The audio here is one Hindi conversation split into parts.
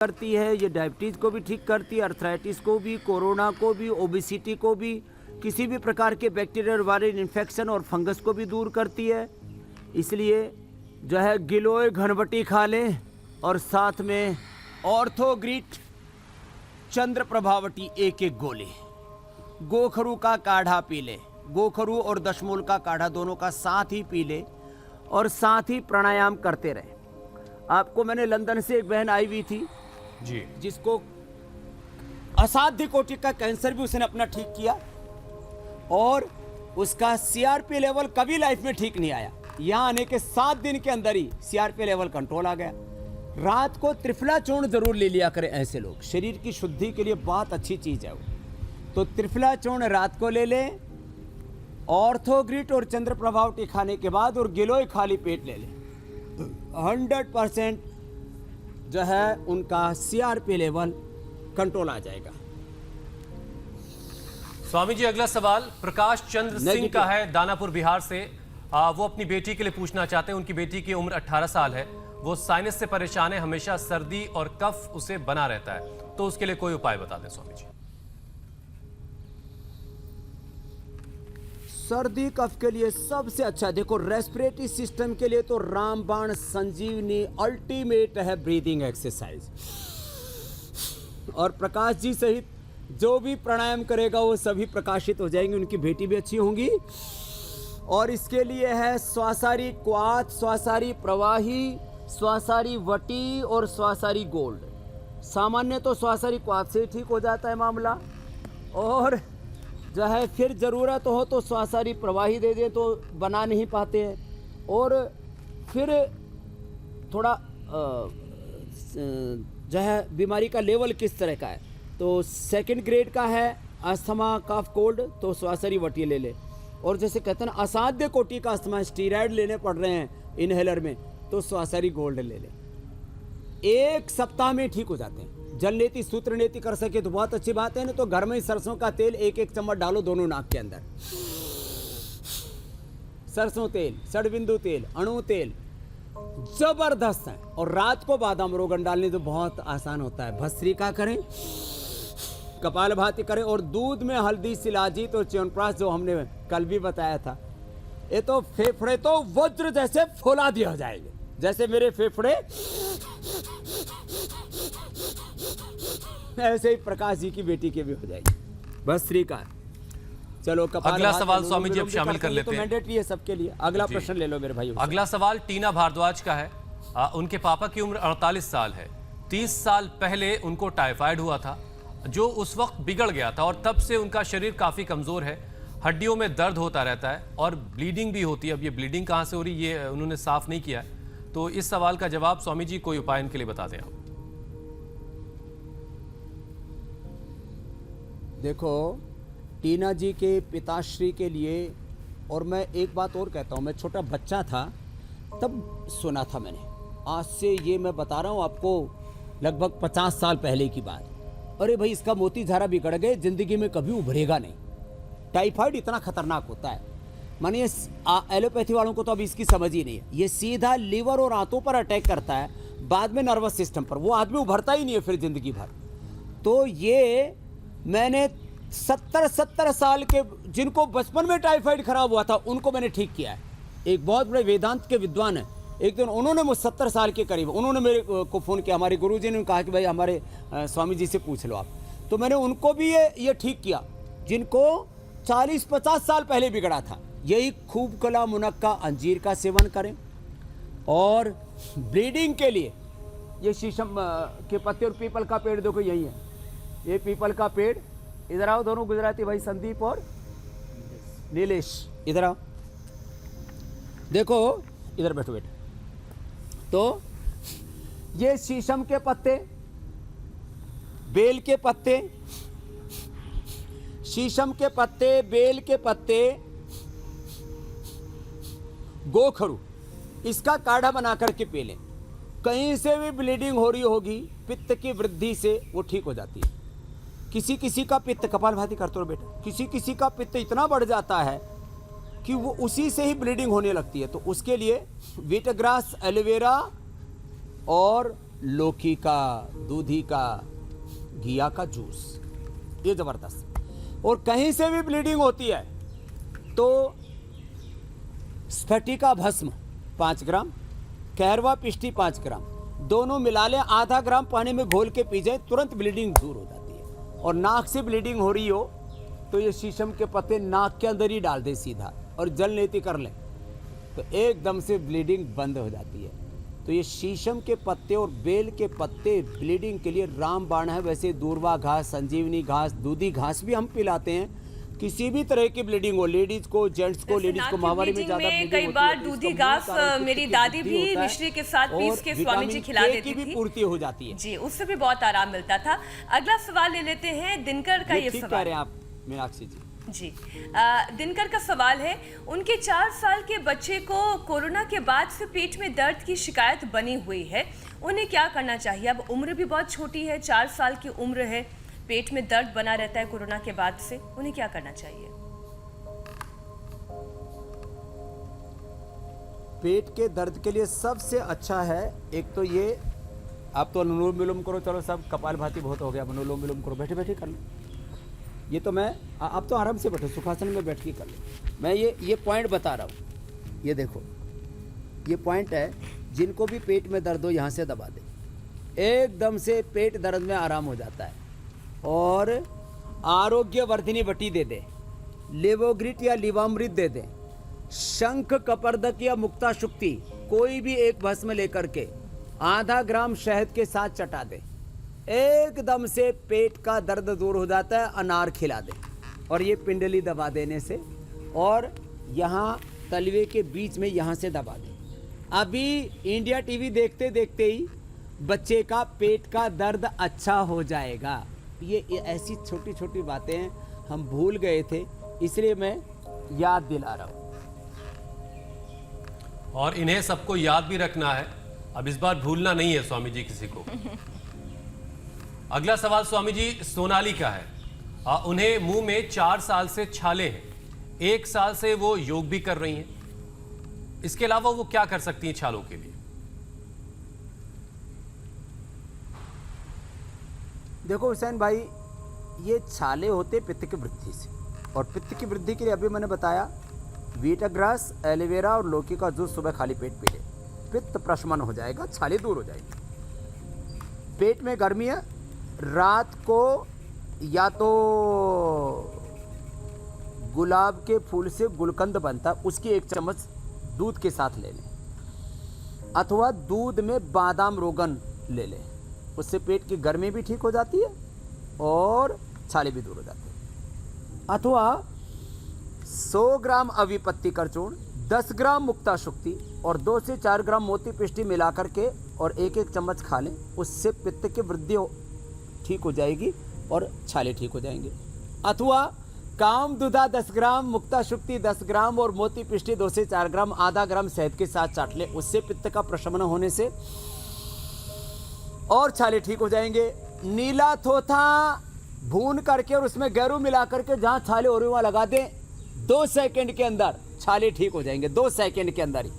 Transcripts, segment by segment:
करती है, ये डायबिटीज़ को भी ठीक करती है, अर्थराइटिस को भी, कोरोना को भी, ओबेसिटी को भी, किसी भी प्रकार के बैक्टीरियल वायरल इन्फेक्शन और फंगस को भी दूर करती है। इसलिए जो है गिलोय घनवटी खा लें और साथ में ऑर्थोग्रिट चंद्र प्रभावटी एक एक गोली, गोखरू का काढ़ा पी ले, गोखरू और दशमूल का काढ़ा दोनों का साथ ही पी ले और साथ ही प्राणायाम करते रहे। आपको मैंने लंदन से एक बहन आई हुई थी जी, जिसको असाध्य कोटि का कैंसर भी उसने अपना ठीक किया और उसका सीआरपी लेवल कभी लाइफ में ठीक नहीं आया। यहाँ आने के 7 दिन के अंदर ही सीआरपी लेवल कंट्रोल आ गया। रात को त्रिफला चूर्ण जरूर ले लिया करें ऐसे लोग, शरीर की शुद्धि के लिए बहुत अच्छी चीज है वो। तो त्रिफला चूर्ण रात को ले लें, ऑर्थोग्रिट और चंद्र प्रभावटी खाने के बाद और गिलोय खाली पेट ले लें, 100% जो है उनका सीआरपी लेवल कंट्रोल आ जाएगा। स्वामी जी अगला सवाल प्रकाश चंद्र सिंह का है, दानापुर बिहार से। वो अपनी बेटी के लिए पूछना चाहते हैं। उनकी बेटी की उम्र 18 साल है, वो साइनस से परेशान है, हमेशा सर्दी और कफ उसे बना रहता है, तो उसके लिए कोई उपाय बता दें स्वामी जी। सर्दी कफ के लिए सबसे अच्छा देखो, रेस्पिरेटरी सिस्टम के लिए तो रामबाण संजीवनी अल्टीमेट है ब्रीदिंग एक्सरसाइज। और प्रकाश जी सहित जो भी प्राणायाम करेगा वो सभी प्रकाशित हो जाएंगे, उनकी बेटी भी अच्छी होंगी। और इसके लिए है स्वासारी क्वाथ, स्वासारी प्रवाही, स्वासारी वटी और स्वासारी गोल्ड। सामान्य तो स्वासारी क्वाथ से ठीक हो जाता है मामला, और जो है फिर ज़रूरत हो तो स्वासारी प्रवाही दे दें तो बना नहीं पाते हैं। और फिर थोड़ा जो है बीमारी का लेवल किस तरह का है, तो 2nd ग्रेड का है अस्थमा कफ कोल्ड तो स्वासारी वटी ले ले। और जैसे कहते हैं ना असाध्य कोटि का अस्थमा, स्टीरॉयड लेने पड़ रहे हैं इनहेलर में, तो स्वासारी गोल्ड ले ले। 1 सप्ताह में ठीक हो जाते हैं। जल नीति सूत्र नीति कर सके तो बहुत अच्छी बात है, ना तो घर में ही सरसों का तेल 1-1 चम्मच डालो दोनों नाक के अंदर। सरसों तेल, षडबिंदु तेल, अणु तेल जबरदस्त है। और रात को बादाम रोगन डालने तो बहुत आसान होता है। भस्त्रिका करें, कपालभाति करें, और दूध में हल्दी, शिलाजीत और च्यवनप्राश जो हमने कल भी बताया था, ये तो फेफड़े तो वज्र जैसे फुला दिया जाएंगे, जैसे मेरे फेफड़े ऐसे ही प्रकाश जी की बेटी के भी हो जाएगी। बस श्रीकार। चलो अगला सवाल स्वामी जी अब शामिल कर लेते हैं, तो मैंडेटरी है सबके लिए। अगला प्रश्न ले लो मेरे भाई। अगला सवाल टीना भारद्वाज का है। उनके पापा की उम्र 48 साल है। 30 साल पहले उनको टाइफाइड हुआ था जो उस वक्त बिगड़ गया था, और तब से उनका शरीर काफी कमजोर है, हड्डियों में दर्द होता रहता है और ब्लीडिंग भी होती है। अब ये ब्लीडिंग कहाँ से हो रही है ये उन्होंने साफ नहीं किया है, तो इस सवाल का जवाब स्वामी जी कोई उपाय इनके लिए बता दें आप। देखो टीना जी के पिताश्री के लिए, और मैं एक बात और कहता हूँ, मैं छोटा बच्चा था तब सुना था मैंने, आज से ये मैं बता रहा हूँ आपको लगभग 50 साल पहले की बात। अरे भाई इसका मोती धारा बिगड़ गए, जिंदगी में कभी उभरेगा नहीं। टाइफाइड इतना खतरनाक होता है, मानिए एलोपैथी वालों को तो अभी इसकी समझ ही नहीं है। ये सीधा लीवर और आंतों पर अटैक करता है, बाद में नर्वस सिस्टम पर, वो आदमी उभरता ही नहीं है फिर जिंदगी भर। तो ये मैंने 70 साल के जिनको बचपन में टाइफाइड खराब हुआ था उनको मैंने ठीक किया है। एक बहुत बड़े वेदांत के विद्वान है, एक दिन उन्होंने मुझे 70 साल के करीब उन्होंने मेरे को फ़ोन किया, हमारे गुरुजी ने कहा कि भाई हमारे स्वामी जी से पूछ लो आप। तो मैंने उनको भी ये ठीक किया जिनको 40-50 साल पहले बिगड़ा था। यही खूब कला मुनक्का अंजीर का सेवन करें। और ब्लीडिंग के लिए ये शीशम के पत्ते और पीपल का पेड़ देखो यही है, ये पीपल का पेड़। इधर आओ दोनों गुजराती भाई, संदीप और नीलेश, इधर आओ। देखो इधर बैठो बेटा। तो ये शीशम के पत्ते, बेल के पत्ते, शीशम के पत्ते, बेल के पत्ते, गोखरू, इसका काढ़ा बना करके पी लें। कहीं से भी ब्लीडिंग हो रही होगी पित्त की वृद्धि से वो ठीक हो जाती है। किसी किसी का पित्त, कपालभाति करते हो बेटा, किसी किसी का पित्त इतना बढ़ जाता है कि वो उसी से ही ब्लीडिंग होने लगती है। तो उसके लिए वीटग्रास, एलोवेरा और लौकी का, दूधी का, घिया का जूस, ये ज़बरदस्त। और कहीं से भी ब्लीडिंग होती है तो स्फटिका भस्म 5 ग्राम, कहरवा पिष्टी 5 ग्राम, दोनों मिला लें, आधा ग्राम पानी में घोल के पी जाए, तुरंत ब्लीडिंग दूर हो जाती है। और नाक से ब्लीडिंग हो रही हो तो ये शीशम के पत्ते नाक के अंदर ही डाल दें सीधा और जल नेति कर लें तो एकदम से ब्लीडिंग बंद हो जाती है। तो ये शीशम के पत्ते और बेल के पत्ते ब्लीडिंग के लिए रामबाण है। वैसे दूरवा घास, संजीवनी घास, दूधी घास भी हम पिलाते हैं। किसी भी तरह की ब्लीडिंग हो, लेडीज को, जेंट्स को, लेडीज को माहवारी में ज्यादा ब्लीडिंग कई होती बार है तो दूधी इसका मूल घास कारण मेरी पित्त की दादी वृद्धि भी होता है मिश्री के साथ पीस के और स्वामी जी विटामिन खिला के देती की भी थी पूर्ति हो जाती है। जी, उससे भी बहुत आराम मिलता था। अगला सवाल ले लेते हैं दिनकर का। ये ठीक कह सवाल रहे हैं आप मीनाक्षी जी। जी, दिनकर का सवाल है, उनके 4 साल के बच्चे को कोरोना के बाद से पेट में दर्द की शिकायत बनी हुई है, उन्हें क्या करना चाहिए? अब उम्र भी बहुत छोटी है, 4 साल की उम्र है, पेट में दर्द बना रहता है कोरोना के बाद से, उन्हें क्या करना चाहिए? पेट के दर्द के लिए सबसे अच्छा है, एक तो ये, आप तो अनुलोम विलोम करो, चलो सब कपाल भाती बहुत हो गया, अनुलोम विलोम करो, बैठे बैठे कर लो। ये तो मैं, आप तो आराम से बैठो, सुखासन में बैठ के कर लो। मैं ये पॉइंट बता रहा हूँ, ये देखो, ये पॉइंट है, जिनको भी पेट में दर्द हो यहाँ से दबा दे, एकदम से पेट दर्द में आराम हो जाता है। और आरोग्य वर्धिनी बटी दे दे, लेवोग्रिट या लिवामृत दे दे, शंख कपर्दक या मुक्ता शुक्ति कोई भी एक भस्म लेकर के आधा ग्राम शहद के साथ चटा दे, एकदम से पेट का दर्द दूर हो जाता है। अनार खिला दे और ये पिंडली दबा देने से, और यहाँ तलवे के बीच में यहाँ से दबा दे। अभी इंडिया टीवी देखते देखते ही बच्चे का पेट का दर्द अच्छा हो जाएगा। ये ऐसी छोटी छोटी बातें हम भूल गए थे, इसलिए मैं याद दिला रहा हूँ। और इन्हें सबको याद भी रखना है, अब इस बार भूलना नहीं है स्वामी जी किसी को। अगला सवाल स्वामी जी सोनाली का है। उन्हें मुंह में 4 साल से छाले हैं, 1 साल से वो योग भी कर रही हैं, इसके अलावा वो क्या कर सकती हैं छालों के लिए? देखो हुसैन भाई, ये छाले होते पित्त की वृद्धि से, और पित्त की वृद्धि के लिए अभी मैंने बताया वीटाग्रास, एलोवेरा और लौकी का जूस सुबह खाली पेट पी ले, पित्त प्रशमन हो जाएगा, छाले दूर हो जाएगी। पेट में गर्मी है, रात को या तो गुलाब के फूल से गुलकंद बनता, उसकी 1 चम्मच दूध के साथ ले लें, अथवा दूध में बादाम रोगन ले लें, उससे पेट की गर्मी भी ठीक हो जाती है और छाले भी दूर हो जाते हैं। अथवा 100 ग्राम अविपत्ति कर चूर्ण, 10 ग्राम मुक्ता शुक्ति और 2 से 4 ग्राम मोती पिष्टी मिला करके और 1-1 चम्मच खा लें, उससे पित्त की वृद्धि ठीक हो जाएगी और छाले ठीक हो जाएंगे। अथवा काम दूधा 10 ग्राम, मुक्ता शुक्ति 10 ग्राम और मोती पिष्टी 2 से 4 ग्राम आधा ग्राम शहद के साथ चाट लें, उससे पित्त का प्रशमन होने से और छाले ठीक हो जाएंगे। नीला थोथा भून करके और उसमें गैरू मिला करके जहां छाले हो रहे वहां लगा दें, 2 सेकंड के अंदर छाले ठीक हो जाएंगे, 2 सेकंड के अंदर ही।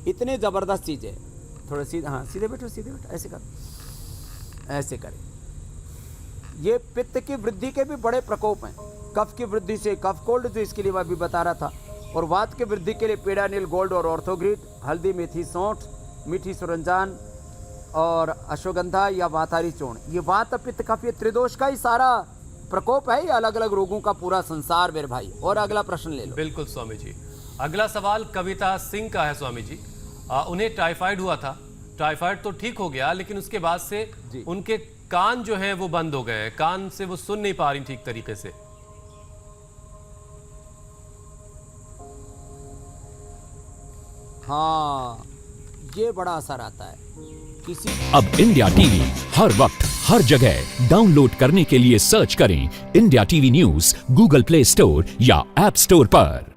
इतने ज़बरदस्त चीज़ें। थोड़ा सीधे, हाँ सीधे बैठो, सीधे बैठो, ऐसे कर, ऐसे करें। ये पित्त की वृद्धि के भी बड़े प्रकोप हैं। कफ की वृद्धि से कफ कोल्ड, जो इसके लिए मैं अभी बता रहा था, और वात की वृद्धि के लिए पेडानिल गोल्ड और ऑर्थोग्रिट, हल्दी, मेथी, सौंठ, मीठी सुरंजान और अश्वगंधा या वातारी चूर्ण। ये वात, पित्त, कफ, ये त्रिदोष का ही सारा प्रकोप है, ये अलग अलग रोगों का पूरा संसार मेरे भाई। और अगला प्रश्न ले लो। बिल्कुल स्वामी जी। अगला सवाल कविता सिंह का है स्वामी जी। उन्हें टाइफाइड हुआ था, टाइफाइड तो ठीक हो गया, लेकिन उसके बाद से उनके कान जो है वो बंद हो गए, कान से वो सुन नहीं पा रही ठीक तरीके से। हाँ, ये बड़ा असर आता है किसी। अब इंडिया टीवी हर वक्त हर जगह डाउनलोड करने के लिए सर्च करें India TV news Google play store या ऐप स्टोर पर।